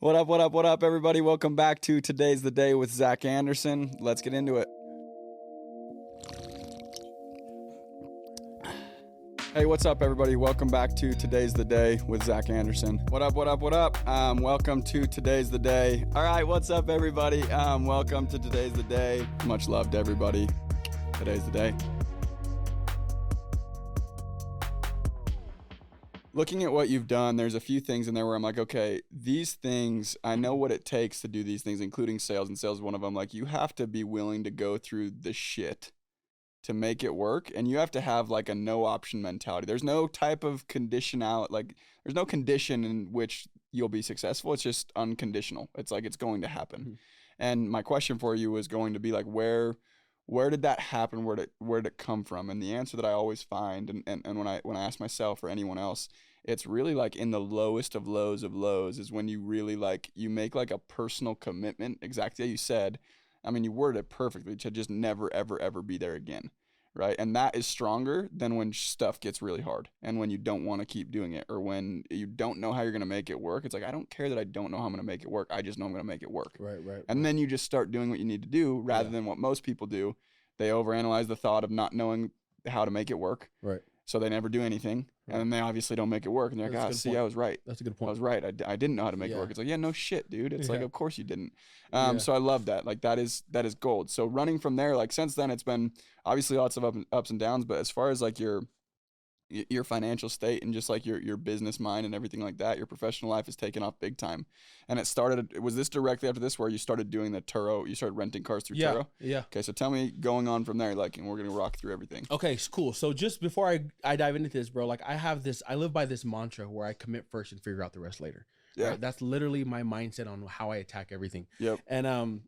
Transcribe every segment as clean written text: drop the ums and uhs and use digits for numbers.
What up, what up, what up, everybody? Welcome back to Today's the Day with Zack Andersen. Let's get into it. Hey, what's up, everybody? Welcome back to Today's the Day with Zack Andersen. What up, what up, what up? Welcome to Today's the Day. All right, what's up, everybody? Welcome to Today's the Day. Much love to everybody. Today's the day. Looking at what you've done, there's a few things in there where I'm like, okay, these things, I know what it takes to do these things, including sales, and sales is one of them. Like, you have to be willing to go through the shit to make it work, and you have to have like a no option mentality. There's no type of condition out, like there's no condition in which you'll be successful. It's just unconditional. It's like it's going to happen. Mm-hmm. And my question for you is going to be like, where did that happen? Where did it come from? And the answer that I always find, and when I ask myself or anyone else, it's really like in the lowest of lows is when you really like, you make like a personal commitment, exactly how you said. I mean, you worded it perfectly, to just never, ever, ever be there again, right? And that is stronger than when stuff gets really hard and when you don't want to keep doing it, or when you don't know how you're going to make it work. It's like, I don't care that I don't know how I'm going to make it work. I just know I'm going to make it work. Right. And then you just start doing what you need to do rather than what most people do. They overanalyze the thought of not knowing how to make it work. Right. So they never do anything. Right. And then they obviously don't make it work. And they're like, see, I was right. That's a good point. I was right. I didn't know how to make it work. It's like, yeah, no shit, dude. It's like, of course you didn't. So I love that. Like, that is gold. So running from there, like, since then, it's been obviously lots of ups and downs. But as far as like your financial state and just like your business mind and everything like that, your professional life has taken off big time. And was this directly after this where you started doing the Turo, you started renting cars through Turo? Yeah. Okay, so tell me going on from there, like, and we're gonna rock through everything. Okay, cool. So just before I dive into this, bro, like I live by this mantra where I commit first and figure out the rest later. Yeah. Right? That's literally my mindset on how I attack everything. Yep. And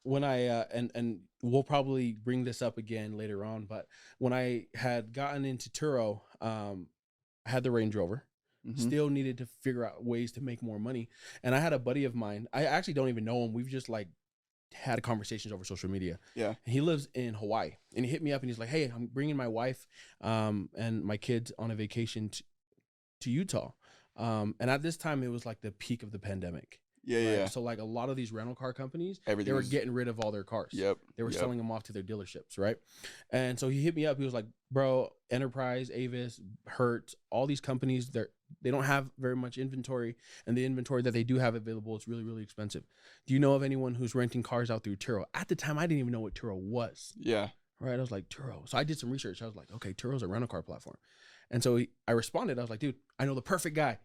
when I and we'll probably bring this up again later on, but when I had gotten into Turo, I had the Range Rover. Mm-hmm. Still needed to figure out ways to make more money. And I had a buddy of mine. I actually don't even know him. We've just like had conversations over social media. Yeah. And he lives in Hawaii. And he hit me up and he's like, hey, I'm bringing my wife and my kids on a vacation to Utah. And at this time, it was like the peak of the pandemic. Yeah, right? Yeah. So like a lot of these rental car companies, they were getting rid of all their cars. Yep. They were selling them off to their dealerships, right? And so he hit me up. He was like, bro, Enterprise, Avis, Hertz, all these companies, they don't have very much inventory, and the inventory that they do have available is really, really expensive. Do you know of anyone who's renting cars out through Turo? At the time, I didn't even know what Turo was. Yeah. Right. I was like, Turo. So I did some research. I was like, okay, Turo's a rental car platform. And so I responded. I was like, dude, I know the perfect guy.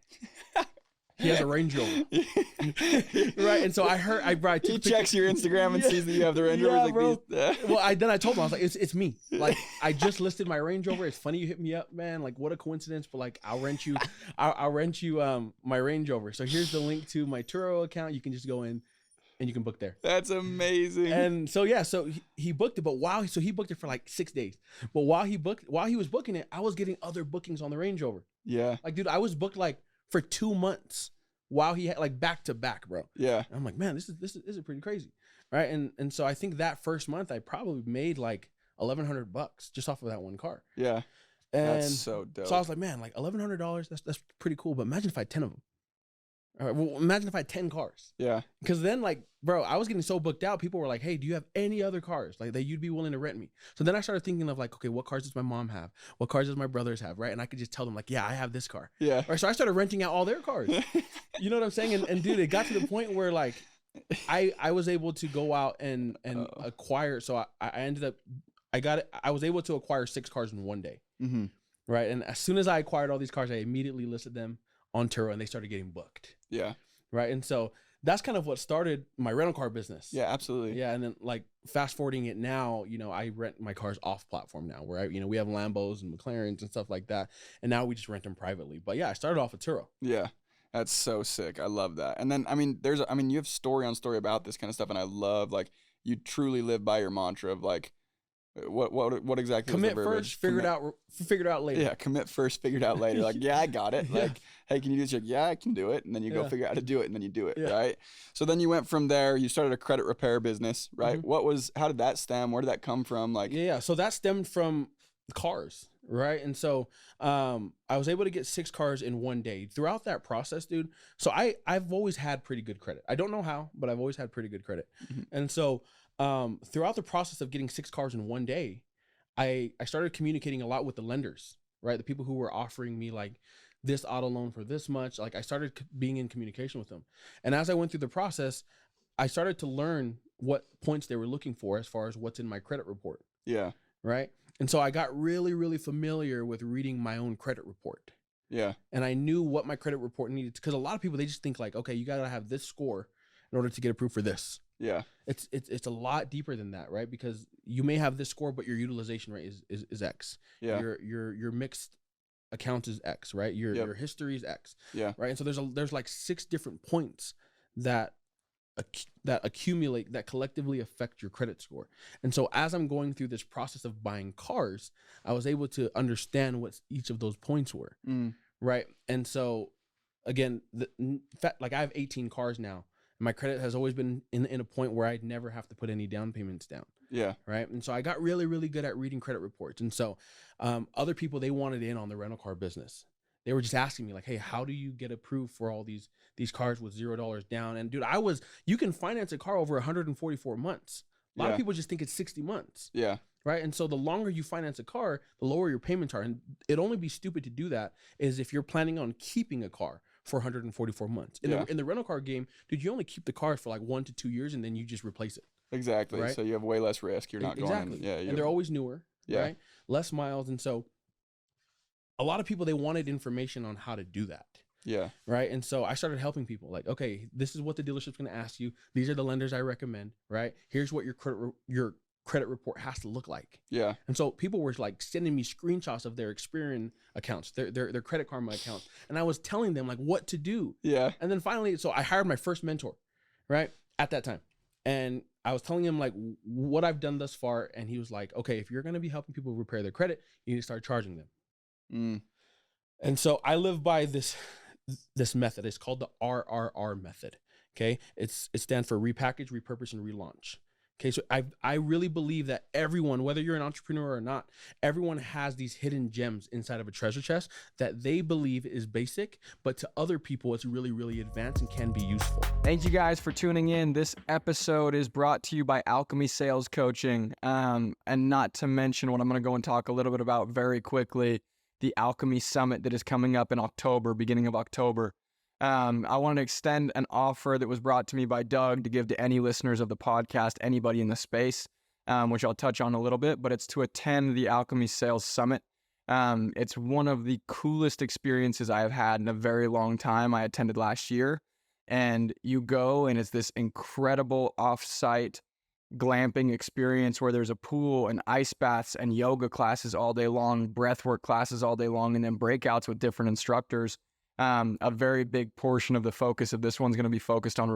He has a Range Rover. Right. And so he checks your Instagram and sees that you have the Range Rover. Yeah, like, bro. Well, then I told him, I was like, it's me. Like, I just listed my Range Rover. It's funny you hit me up, man. Like, what a coincidence. But like, I'll rent you my Range Rover. So here's the link to my Turo account. You can just go in and you can book there. That's amazing. And so, yeah, so he booked it, but he booked it for like 6 days. But while he was booking it, I was getting other bookings on the Range Rover. Yeah. Like, dude, I was booked like for 2 months while he had like back to back, bro. Yeah. And I'm like, man, this is pretty crazy. Right. And so I think that first month I probably made like $1,100 just off of that one car. Yeah. And that's so dope. So I was like, man, like $1,100, that's pretty cool. But imagine if I had 10 of them. All right, well, imagine if I had 10 cars. Yeah. Because then, like, bro, I was getting so booked out. People were like, hey, do you have any other cars like that you'd be willing to rent me? So then I started thinking of like, okay, what cars does my mom have? What cars does my brothers have? Right. And I could just tell them like, yeah, I have this car. Yeah. Right. So I started renting out all their cars. You know what I'm saying? And dude, it got to the point where like I was able to go out and acquire. So I ended up, I was able to acquire 6 cars in one day. Mm-hmm. Right. And as soon as I acquired all these cars, I immediately listed them on Turo and they started getting booked. Yeah. Right. And so that's kind of what started my rental car business. Yeah, absolutely. Yeah. And then like fast forwarding it now, you know, I rent my cars off platform now where we have Lambos and McLarens and stuff like that. And now we just rent them privately. But yeah, I started off with Turo. Yeah. That's so sick. I love that. And then, I mean, you have story on story about this kind of stuff. And I love, like, you truly live by your mantra of like, what exactly? Commit first, figure it out later. Yeah, commit first, figure it out later. Like, yeah, I got it. Like, hey, can you do this? You're like, yeah, I can do it. And then you go figure out how to do it, and then you do it, right? So then you went from there. You started a credit repair business, right? Mm-hmm. How did that stem? Where did that come from? Like, So that stemmed from cars. Right. And so I was able to get 6 cars in one day throughout that process, dude. So I've always had pretty good credit. I don't know how, but I've always had pretty good credit. And so throughout the process of getting 6 cars in one day, I started communicating a lot with the lenders, right? The people who were offering me like this auto loan for this much. Like I started being in communication with them. And as I went through the process, I started to learn what points they were looking for as far as what's in my credit report. Yeah. Right. And so I got really, really familiar with reading my own credit report. Yeah. And I knew what my credit report needed, because a lot of people, they just think like, okay, you got to have this score in order to get approved for this. Yeah. It's a lot deeper than that, right? Because you may have this score, but your utilization rate is X. Yeah. Your mixed account is X, right? Your history is X. Yeah. Right. And so there's like 6 different points that accumulate, that collectively affect your credit score. And so as I'm going through this process of buying cars, I was able to understand what each of those points were. Right. And so again, in fact, like I have 18 cars now. My credit has always been in a point where I'd never have to put any down payments down. Yeah. Right. And so I got really, really good at reading credit reports. And so other people, they wanted in on the rental car business. They were just asking me like, hey, how do you get approved for all these cars with $0 down? And dude, you can finance a car over 144 months. A lot of people just think it's 60 months. Yeah. Right. And so the longer you finance a car, the lower your payments are. And it'd only be stupid to do that is if you're planning on keeping a car for 144 months. In the rental car game, dude, you only keep the car for like 1 to 2 years and then you just replace it. Exactly. Right? So you have way less risk. You're not exactly. going. And they're always newer. Yeah. Right. Less miles. And so a lot of people, they wanted information on how to do that. Yeah. Right. And so I started helping people like, okay, this is what the dealership's going to ask you. These are the lenders I recommend. Right. Here's what your credit report has to look like. Yeah. And so people were like sending me screenshots of their Experian accounts, their Credit Karma accounts. And I was telling them like what to do. Yeah. And then finally, so I hired my first mentor, right, at that time. And I was telling him like what I've done thus far. And he was like, okay, if you're going to be helping people repair their credit, you need to start charging them. And so I live by this method. It's called the RRR method. Okay. It stands for repackage, repurpose, and relaunch. Okay. So I really believe that everyone, whether you're an entrepreneur or not, everyone has these hidden gems inside of a treasure chest that they believe is basic, but to other people, it's really, really advanced and can be useful. Thank you guys for tuning in. This episode is brought to you by ALCHEMY Sales Coaching. And not to mention what I'm going to go and talk a little bit about very quickly, the ALCHEMY Summit that is coming up in October, beginning of October. I wanted to extend an offer that was brought to me by Doug to give to any listeners of the podcast, anybody in the space, which I'll touch on a little bit, but it's to attend the ALCHEMY Sales Summit. It's one of the coolest experiences I have had in a very long time. I attended last year, and you go and it's this incredible off-site glamping experience where there's a pool and ice baths and yoga classes all day long, breathwork classes all day long, and then breakouts with different instructors. A very big portion of the focus of this one's going to be focused on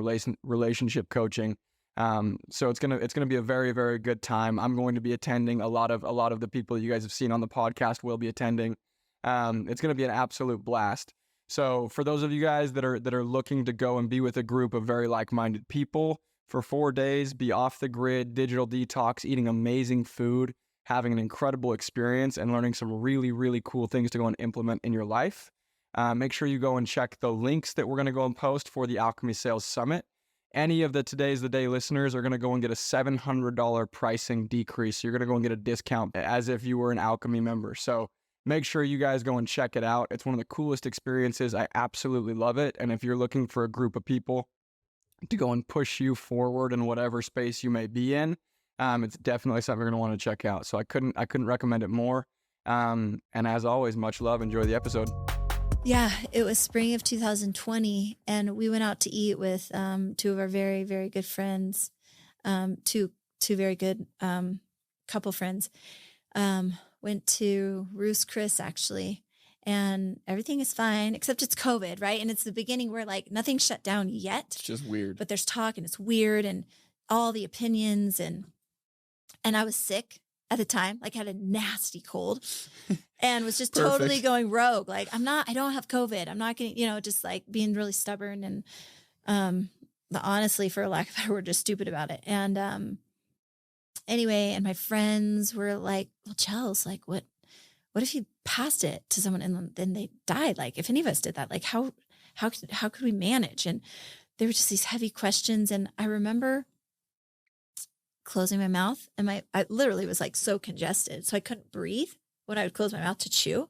relationship coaching. So it's gonna be a very, very good time. I'm going to be attending. A lot of the people you guys have seen on the podcast will be attending. It's going to be an absolute blast. So for those of you guys that are looking to go and be with a group of very like-minded people for 4 days, be off the grid, digital detox, eating amazing food, having an incredible experience, and learning some really, really cool things to go and implement in your life. Make sure you go and check the links that we're going to go and post for the ALCHEMY Sales Summit. Any of the Today's the Day listeners are going to go and get a $700 pricing decrease. So you're going to go and get a discount as if you were an ALCHEMY member. So make sure you guys go and check it out. It's one of the coolest experiences. I absolutely love it. And if you're looking for a group of people to go and push you forward in whatever space you may be in, it's definitely something you're going to want to check out. So I couldn't recommend it more. And as always, much love. Enjoy the episode. Yeah, it was spring of 2020, and we went out to eat with 2 of our very, very good friends, two very good couple friends. Went to Ruth's Chris, actually, and everything is fine, except it's COVID, right? And it's the beginning where, like, nothing's shut down yet. It's just weird. But there's talk, and it's weird, and all the opinions, and I was sick at the time, like had a nasty cold and was just totally going rogue. Like, I don't have COVID. I'm not getting, just like being really stubborn and, honestly, for lack of a better word, just stupid about it. And, anyway, and my friends were like, well, Chels, like, what what if you passed it to someone and then they died? Like if any of us did that, like how could we manage? And there were just these heavy questions. And I remember closing my mouth and I literally was like so congested. So I couldn't breathe when I would close my mouth to chew.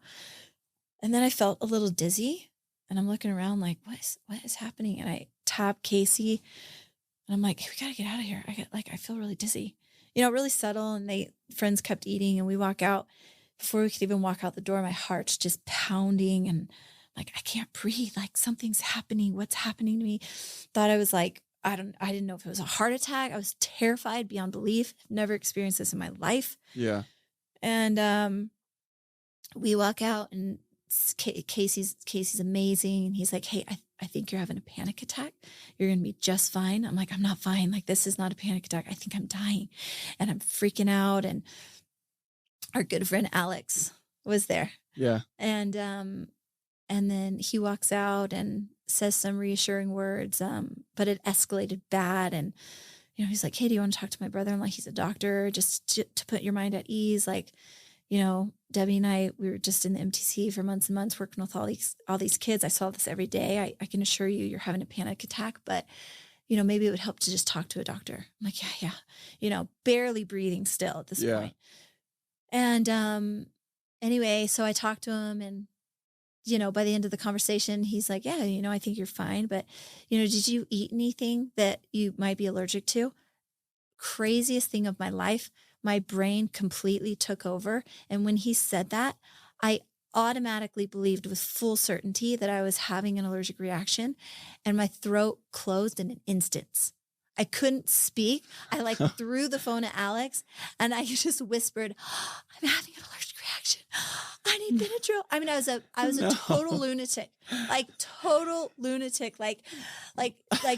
And then I felt a little dizzy and I'm looking around like, what is happening? And I tap Casey and I'm like, hey, we got to get out of here. I feel really dizzy, really subtle. And friends kept eating and we walk out. Before we could even walk out the door, my heart's just pounding and like, I can't breathe. Like something's happening. What's happening to me? Thought I was like, I didn't know if it was a heart attack. I was terrified beyond belief. Never experienced this in my life. Yeah. And we walk out and Casey's amazing. And he's like, hey, I think you're having a panic attack. You're going to be just fine. I'm like, I'm not fine. Like, this is not a panic attack. I think I'm dying and I'm freaking out. And our good friend Alex was there. Yeah. And then he walks out and says some reassuring words. But it escalated bad. And, he's like, hey, do you want to talk to my brother? I'm like, he's a doctor, just to put your mind at ease. Like, Debbie and I, we were just in the MTC for months and months working with all these kids. I saw this every day. I can assure you, you're having a panic attack, but maybe it would help to just talk to a doctor. I'm like, yeah. Barely breathing still at this point. And, anyway, so I talked to him and, by the end of the conversation, he's like, yeah, I think you're fine. But, did you eat anything that you might be allergic to? Craziest thing of my life. My brain completely took over. And when he said that, I automatically believed with full certainty that I was having an allergic reaction and my throat closed in an instant. I couldn't speak. I threw the phone at Alex and I just whispered, I'm having an allergic reaction. I need Benadryl. I mean, I was a total lunatic, like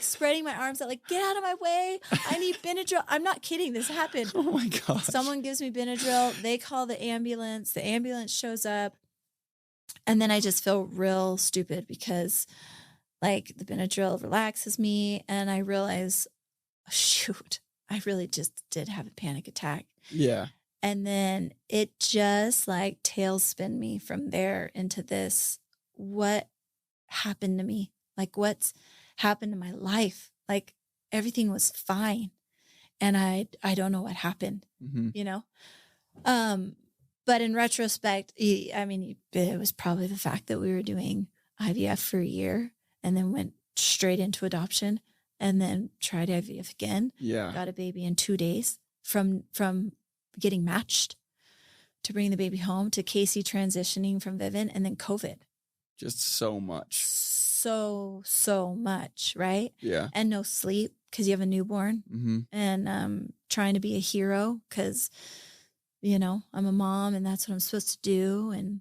spreading my arms out, like, get out of my way. I need Benadryl. I'm not kidding. This happened. Oh my gosh. Someone gives me Benadryl. They call the ambulance. The ambulance shows up. And then I just feel real stupid because like the Benadryl relaxes me. And I realize, shoot, I really just did have a panic attack. Yeah. And then it just like tailspin me from there into this, what happened to me? Like what's happened to my life? Like everything was fine. And I don't know what happened, but in retrospect, it was probably the fact that we were doing IVF for a year and then went straight into adoption and then tried IVF again. Yeah. Got a baby in 2 days from getting matched to bring the baby home to Casey transitioning from Vivint and then COVID. Just so much. So much, right? Yeah. And no sleep because you have a newborn. Mm-hmm. And trying to be a hero because, I'm a mom and that's what I'm supposed to do. And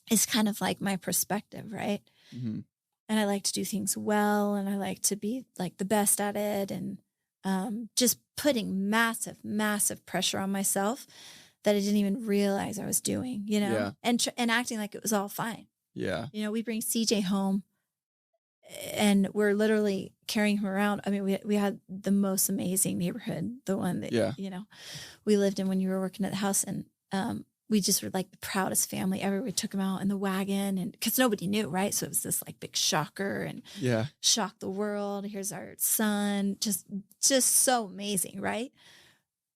it's kind of like my perspective, right? Mm-hmm. And I like to do things well and I like to be like the best at it. And just putting massive pressure on myself that I didn't even realize I was doing, Yeah. and acting like it was all fine. Yeah. We bring CJ home and we're literally carrying him around. I mean, we had the most amazing neighborhood, the one that, we lived in when you were working at the house. And we just were like the proudest family ever. We took him out in the wagon and because nobody knew, right? So it was this like big shocker and shocked the world. Here's our son. Just so amazing, right?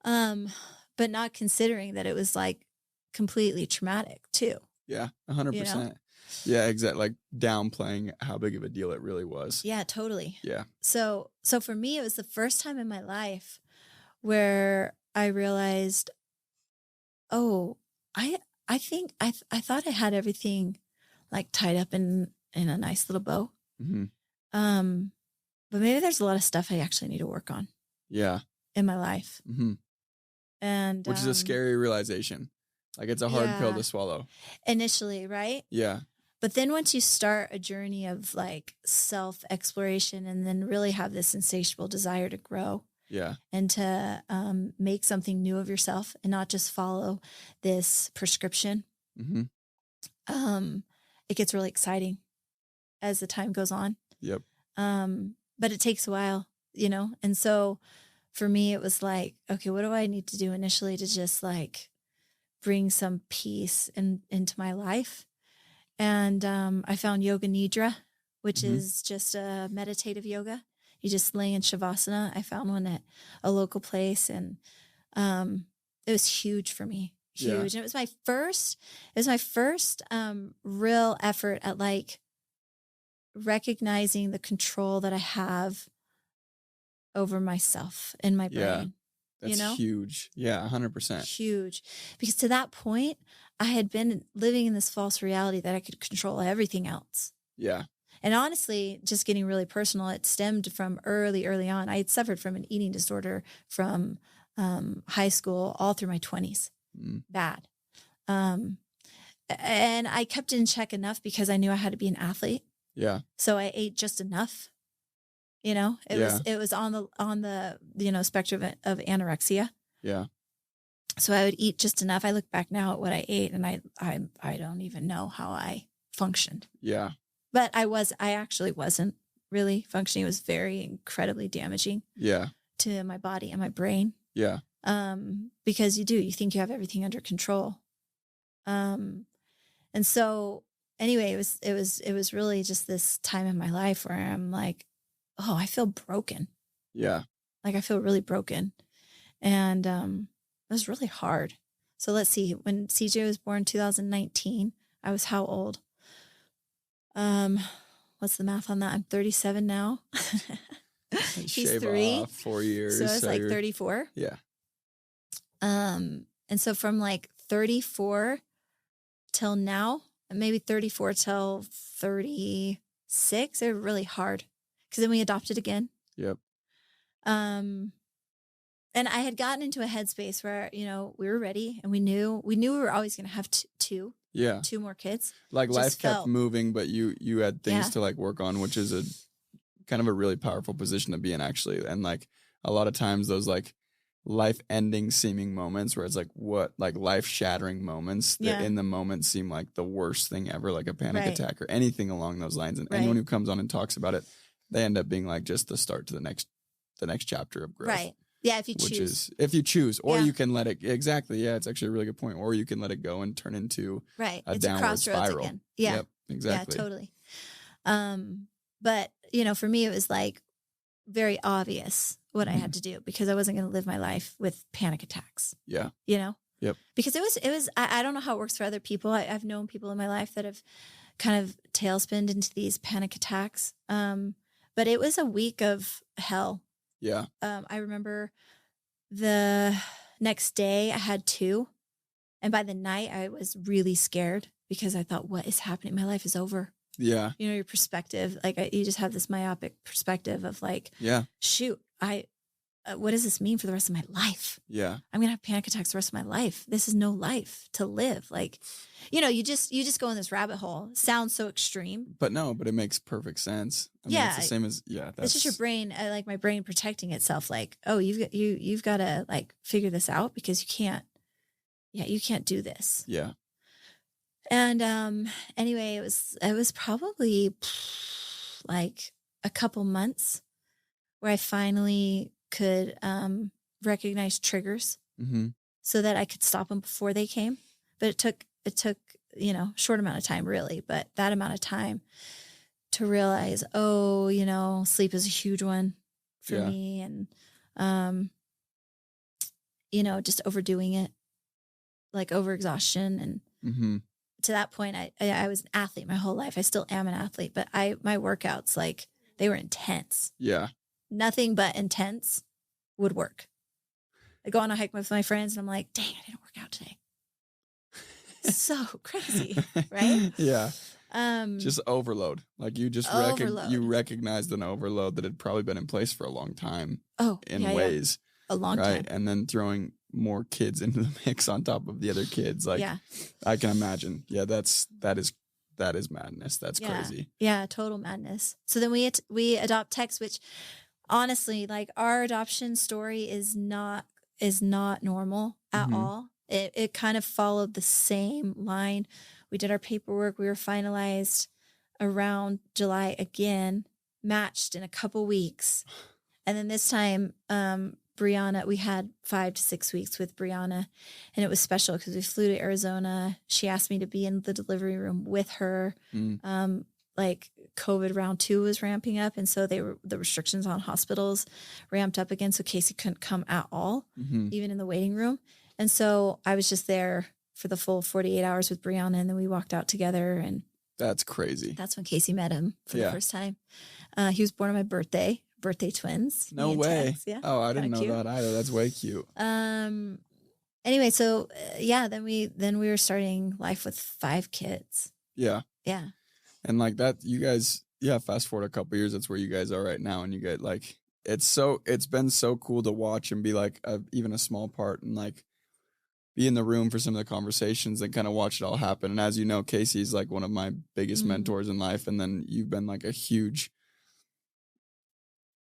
But not considering that it was like completely traumatic too. Yeah, 100%. Yeah, exactly. Like downplaying how big of a deal it really was. Yeah, totally. Yeah. So for me, it was the first time in my life where I realized, oh, I think I thought I had everything like tied up in a nice little bow. Mm-hmm. But maybe there's a lot of stuff I actually need to work on. Yeah. In my life. Mm-hmm. And which is a scary realization. Like it's a hard pill to swallow. Initially, right? Yeah. But then once you start a journey of like self-exploration and then really have this insatiable desire to grow. Yeah. And to make something new of yourself and not just follow this prescription. Mm-hmm. It gets really exciting as the time goes on. Yep. But it takes a while, And so for me, it was like, okay, what do I need to do initially to just like bring some peace into my life. And I found Yoga Nidra, which is just a meditative yoga. You just lay in Shavasana. I found one at a local place, and it was huge for me. Huge. Yeah. And it was my first real effort at like recognizing the control that I have over myself and my brain. That's huge. Yeah, 100%. Huge. Because to that point, I had been living in this false reality that I could control everything else. Yeah. And honestly, just getting really personal, it stemmed from early on. I had suffered from an eating disorder from high school all through my 20s. Bad. And I kept it in check enough because I knew I had to be an athlete. Yeah. So I ate just enough. It was on the spectrum of anorexia. Yeah. So I would eat just enough. I look back now at what I ate, and I don't even know how I functioned. Yeah. But I actually wasn't really functioning. It was very incredibly damaging. Yeah. To my body and my brain. Yeah. Because you think you have everything under control. And so anyway, it was really just this time in my life where I'm like, oh, I feel broken. Yeah. Like I feel really broken. And it was really hard. So let's see. When CJ was born 2019, I was how old? What's the math on that? I'm 37 now. He's 3. Off 4 years. So it's like 34. Yeah. And so from like 34 till now, maybe 34 till 36, they're really hard. Because then we adopted again. Yep. And I had gotten into a headspace where, we were ready and we knew we were always going to have two more kids. Like life kept moving, but you had things to like work on, which is a kind of a really powerful position to be in actually. And like a lot of times those like life ending seeming moments where it's like life shattering moments that in the moment seem like the worst thing ever, like a panic attack or anything along those lines. And anyone who comes on and talks about it, they end up being like just the start to the next chapter of growth. Right. Yeah, if you choose, or you can let it, exactly. Yeah, it's actually a really good point. Or you can let it go and turn into a downward spiral. Again. Yeah. Yep, exactly. Yeah, totally. But, for me, it was like very obvious what I had to do because I wasn't going to live my life with panic attacks. Yeah. Yep. Because it was, I don't know how it works for other people. I've known people in my life that have kind of tailspinned into these panic attacks. But it was a week of hell. Yeah. I remember the next day I had 2. And by the night I was really scared because I thought, what is happening? My life is over. Yeah. Your perspective, like you just have this myopic perspective of like, shoot, what does this mean for the rest of my life? Yeah. I'm going to have panic attacks the rest of my life. This is no life to live. Like, you just go in this rabbit hole. Sounds so extreme. But it makes perfect sense. I mean, it's the same as, it's just your brain, like my brain protecting itself. Like, oh, you've got to like figure this out because you can't do this. Yeah. And, anyway, it was probably like a couple months where I finally could recognize triggers so that I could stop them before they came. But it took short amount of time really, but that amount of time to realize, sleep is a huge one for me, and just overdoing it, like overexhaustion. And to that point I was an athlete my whole life. I still am an athlete, but my workouts, like, they were intense. Yeah. Nothing but intense would work. I go on a hike with my friends and I'm like, dang, I didn't work out today. So crazy, right? Yeah. Just overload. Like you just recognized an overload that had probably been in place for a long time. Ways. A long time. And then throwing more kids into the mix on top of the other kids. Like I can imagine. Yeah, that is madness. That's crazy. Yeah, total madness. So then we adopt Tex, which honestly, like, our adoption story is not normal at all. It kind of followed the same line. We did our paperwork. We were finalized around July again, matched in a couple weeks. And then this time, Brianna, we had 5 to 6 weeks with Brianna, and it was special because we flew to Arizona. She asked me to be in the delivery room with her. Like COVID round 2 was ramping up. And so the restrictions on hospitals ramped up again. So Casey couldn't come at all, even in the waiting room. And so I was just there for the full 48 hours with Brianna. And then we walked out together, and that's crazy. That's when Casey met him for the first time. He was born on my birthday twins. No way. Yeah. Oh, I didn't know cute. that either. That's way cute. Anyway, so then we were starting life with 5 kids. Yeah. Yeah. And like that, you guys, fast forward a couple years, that's where you guys are right now. And you get like, it's been so cool to watch and be like even a small part and like be in the room for some of the conversations and kind of watch it all happen. And as you know, Casey's like one of my biggest mentors in life. And then you've been like a huge,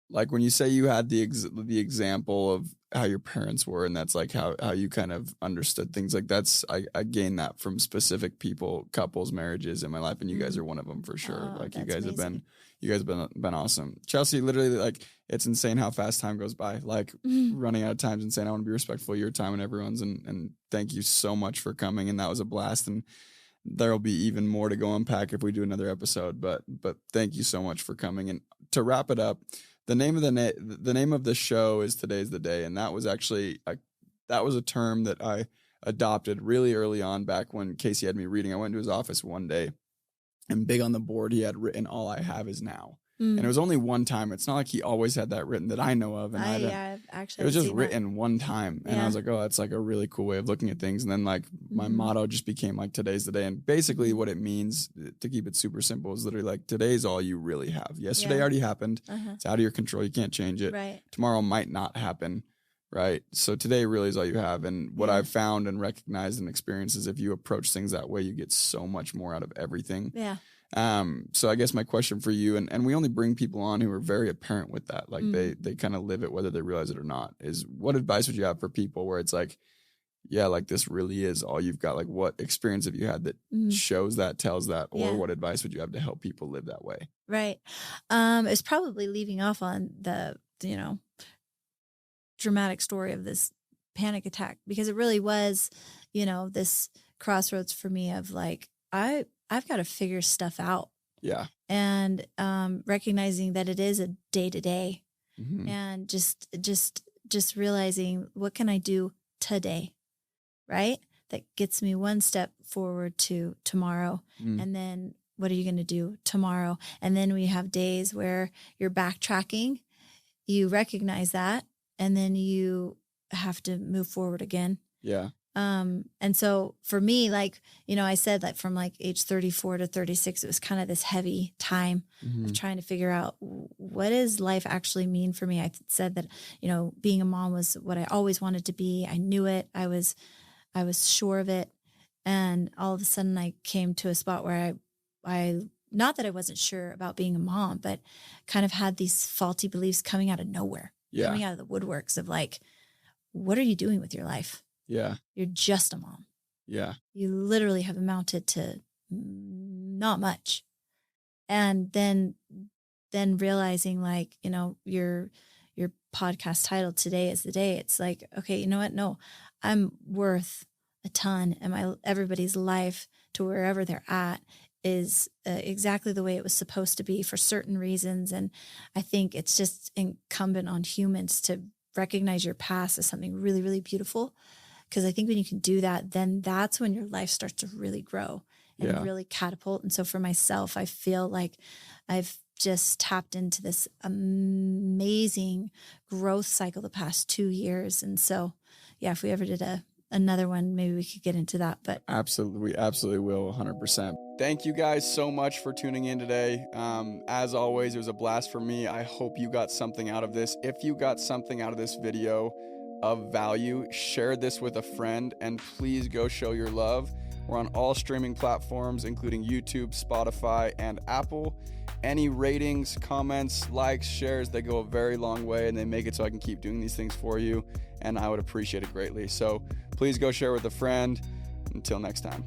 like when you say you had the example of how your parents were, and that's like how you kind of understood things, like that's, I gained that from specific people, couples, marriages in my life. And you guys are one of them for sure. Like you guys amazing. have been awesome. Chelsea, literally, like it's insane how fast time goes by. Like running out of time is insane. I want to be respectful of your time and everyone's, and thank you so much for coming. And that was a blast. And there'll be even more to go unpack if we do another episode, but thank you so much for coming. And to wrap it up, the name of the show is Today's the Day. And that was actually that was a term that I adopted really early on, back when Casey had me reading. I went to his office one day, and big on the board, he had written, "All I have is now." And it was only one time. It's not like he always had that written that I know of. And actually, it was just written one time. And I was like, oh, that's like a really cool way of looking at things. And then like my motto just became like Today's the Day. And basically what it means, to keep it super simple, is literally like today's all you really have. Yesterday already happened. It's out of your control. You can't change it. Right. Tomorrow might not happen. Right. So today really is all you have. And what I've found and recognized and experienced is if you approach things that way, you get so much more out of everything. Yeah. So I guess my question for you, and we only bring people on who are very apparent with that, like they kind of live it whether they realize it or not, is what advice would you have for people where it's like, yeah, like this really is all you've got? Like what experience have you had that shows that, tells that, or what advice would you have to help people live that way? Right. It's probably leaving off on the, dramatic story of this panic attack, because it really was, this crossroads for me of like, I've got to figure stuff out. Yeah. And recognizing that it is a day to day, and just realizing, what can I do today, right? That gets me one step forward to tomorrow. And then what are you going to do tomorrow? And then we have days where you're backtracking, you recognize that, and then you have to move forward again. Yeah. And so for me, like, I said that from like age 34 to 36, it was kind of this heavy time of trying to figure out, what does life actually mean for me? I said that, being a mom was what I always wanted to be. I knew it. I was sure of it. And all of a sudden I came to a spot where I not that I wasn't sure about being a mom, but kind of had these faulty beliefs coming out of nowhere, coming out of the woodworks of like, what are you doing with your life? Yeah. You're just a mom. Yeah. You literally have amounted to not much. And then realizing like, your podcast title, Today is the Day. It's like, okay, you know what? No, I'm worth a ton, and everybody's life to wherever they're at is exactly the way it was supposed to be for certain reasons. And I think it's just incumbent on humans to recognize your past as something really, really beautiful. Because I think when you can do that, then that's when your life starts to really grow and really catapult. And so for myself, I feel like I've just tapped into this amazing growth cycle the past 2 years. And so, if we ever did another one, maybe we could get into that. But absolutely, we absolutely will, 100%. Thank you guys so much for tuning in today. As always, it was a blast for me. I hope you got something out of this. If you got something out of this video of value, share this with a friend, and please go show your love. We're on all streaming platforms, including YouTube, Spotify, and Apple. Any ratings, comments, likes, shares, they go a very long way, and they make it so I can keep doing these things for you, and I would appreciate it greatly. So please go share with a friend. Until next time.